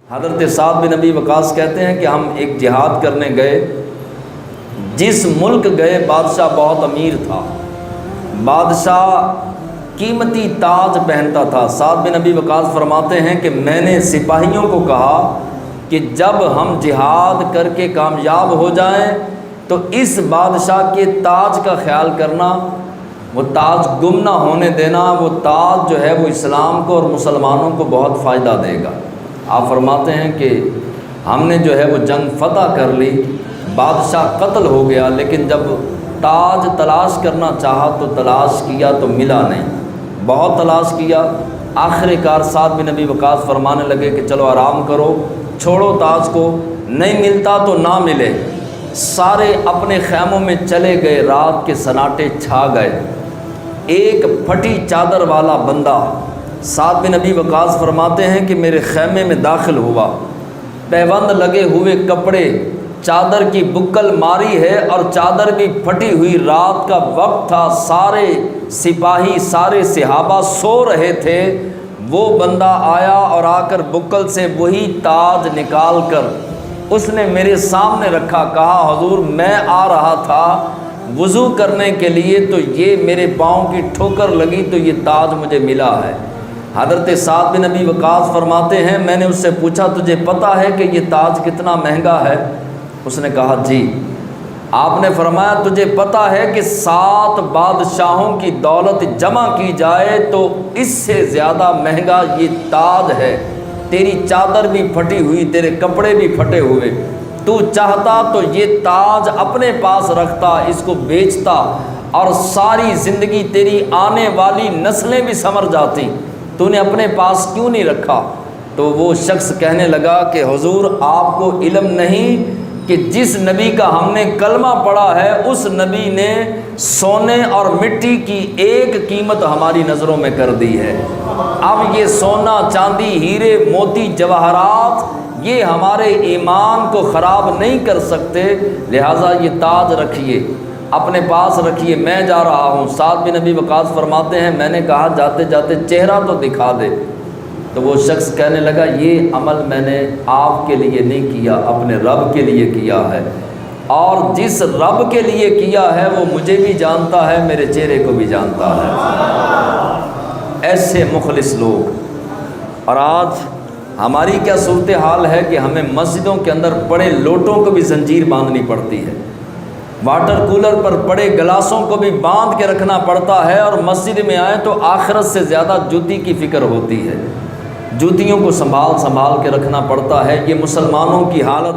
حضرت سعد بن ابی وقاص کہتے ہیں کہ ہم ایک جہاد کرنے گئے، جس ملک گئے بادشاہ بہت امیر تھا، بادشاہ قیمتی تاج پہنتا تھا۔ سعد بن ابی وقاص فرماتے ہیں کہ میں نے سپاہیوں کو کہا کہ جب ہم جہاد کر کے کامیاب ہو جائیں تو اس بادشاہ کے تاج کا خیال کرنا، وہ تاج گم نہ ہونے دینا، وہ تاج جو ہے وہ اسلام کو اور مسلمانوں کو بہت فائدہ دے گا۔ آپ فرماتے ہیں کہ ہم نے جو ہے وہ جنگ فتح کر لی، بادشاہ قتل ہو گیا، لیکن جب تاج تلاش کرنا چاہا تو تلاش کیا تو ملا نہیں، بہت تلاش کیا۔ آخر کار سعد بن ابی وقاص فرمانے لگے کہ چلو آرام کرو، چھوڑو تاج کو، نہیں ملتا تو نہ ملے۔ سارے اپنے خیموں میں چلے گئے، رات کے سناٹے چھا گئے۔ ایک پھٹی چادر والا بندہ سعد بن ابی وقاص فرماتے ہیں کہ میرے خیمے میں داخل ہوا، پیوند لگے ہوئے کپڑے، چادر کی بکل ماری ہے اور چادر بھی پھٹی ہوئی، رات کا وقت تھا، سارے سپاہی سارے صحابہ سو رہے تھے۔ وہ بندہ آیا اور آ کر بکل سے وہی تاج نکال کر اس نے میرے سامنے رکھا، کہا حضور میں آ رہا تھا وضو کرنے کے لیے تو یہ میرے پاؤں کی ٹھوکر لگی تو یہ تاج مجھے ملا ہے۔ حضرت سعد بن ابی وقاص فرماتے ہیں میں نے اس سے پوچھا تجھے پتہ ہے کہ یہ تاج کتنا مہنگا ہے؟ اس نے کہا جی۔ آپ نے فرمایا تجھے پتہ ہے کہ 7 بادشاہوں کی دولت جمع کی جائے تو اس سے زیادہ مہنگا یہ تاج ہے، تیری چادر بھی پھٹی ہوئی، تیرے کپڑے بھی پھٹے ہوئے، تو چاہتا تو یہ تاج اپنے پاس رکھتا، اس کو بیچتا اور ساری زندگی تیری آنے والی نسلیں بھی سنور جاتی، تو نے اپنے پاس کیوں نہیں رکھا؟ تو وہ شخص کہنے لگا کہ حضور آپ کو علم نہیں کہ جس نبی کا ہم نے کلمہ پڑھا ہے اس نبی نے سونے اور مٹی کی ایک قیمت ہماری نظروں میں کر دی ہے۔ اب یہ سونا چاندی ہیرے موتی جواہرات یہ ہمارے ایمان کو خراب نہیں کر سکتے، لہٰذا یہ تاج رکھیے، اپنے پاس رکھیے، میں جا رہا ہوں۔ سعد بن ابی وقاص فرماتے ہیں میں نے کہا جاتے جاتے چہرہ تو دکھا دے۔ تو وہ شخص کہنے لگا یہ عمل میں نے آپ کے لیے نہیں کیا، اپنے رب کے لیے کیا ہے، اور جس رب کے لیے کیا ہے وہ مجھے بھی جانتا ہے، میرے چہرے کو بھی جانتا ہے۔ ایسے مخلص لوگ۔ اور آج ہماری کیا صورتحال ہے کہ ہمیں مسجدوں کے اندر پڑے لوٹوں کو بھی زنجیر باندھنی پڑتی ہے، واٹر کولر پر پڑے گلاسوں کو بھی باندھ کے رکھنا پڑتا ہے، اور مسجد میں آئے تو آخرت سے زیادہ جوتی کی فکر ہوتی ہے، جوتیوں کو سنبھال کے رکھنا پڑتا ہے۔ یہ مسلمانوں کی حالت